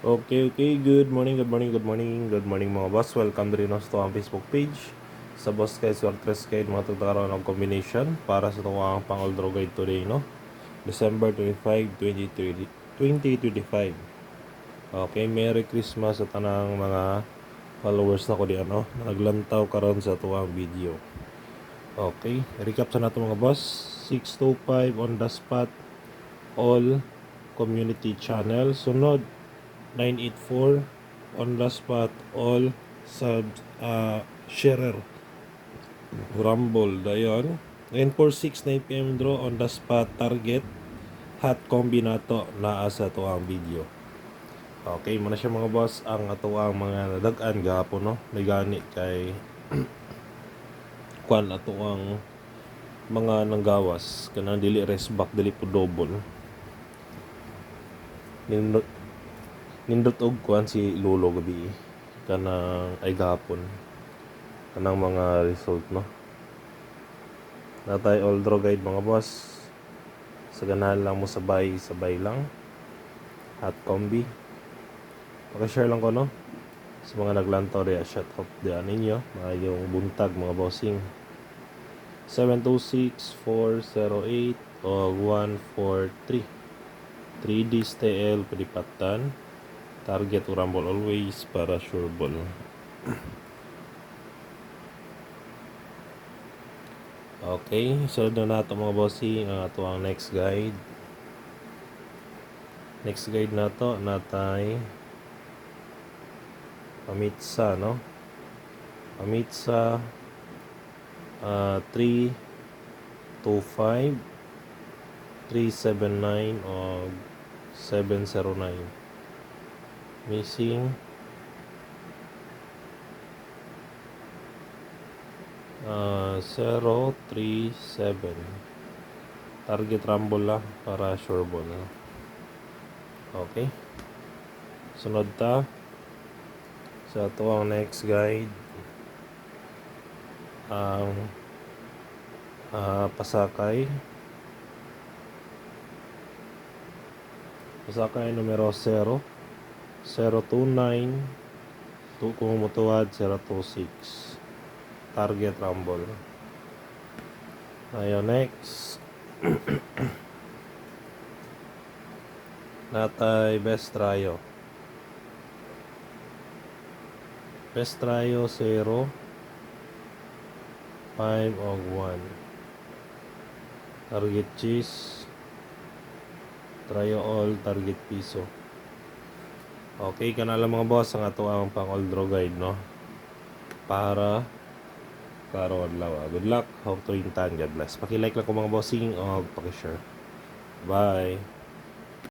Okay, good morning, good morning, good morning, good morning mga boss. Welcome rin sa ang Facebook page. Sa boss kay Swartres kay mga tagtakaroon ng combination para sa itong pang old guide today, no? December 25, 2025. Okay, Merry Christmas sa tanang mga followers na ko di ano, naglantaw karon sa tuwang video. Okay, recap sa nato mga boss. 625 on the spot all community channel. Sunod 984 on the spot all subs sharer rumble dayon 946 9pm draw on the spot target hot combinato naa sa to ang video. Okay muna siya mga boss ang ato ang mga nadagan gahapon, no, may gani kay kwan ato ang mga nanggawas kanang dili rest back dili po double nindot og kuan si Lolo gabi kanang ay gapon kanang mga result, no, natay all draw guide mga boss sa ganahan lang mo sabay lang hot combi paki-share lang ko, no, sa mga naglantaw diya shut up diya ninyo maayong buntag mga bossing 726 408 o 143 3D STL palipatan target rumble always para sure ball. Okay, sunod na nato mga bossing ang ato ang next guide. Next guide nato natay pamitsa, no? Pamitsa 325 379 o 709 missing 037 target rumble lang para sure ball, no? Okay, sunod ta sa ito ang next guide ang pasakay numero 0 029 kung mutuwad 026 target rumble. Ayo next natay best tryo 0 5 og 1 target cheese tryo all target piso. Okay, kanala mga boss ang ato ang pang all draw guide, no, para karon lawa. Good luck, hope to rintan, God bless. Paki-like lang ko mga bossing o paki-share. Bye.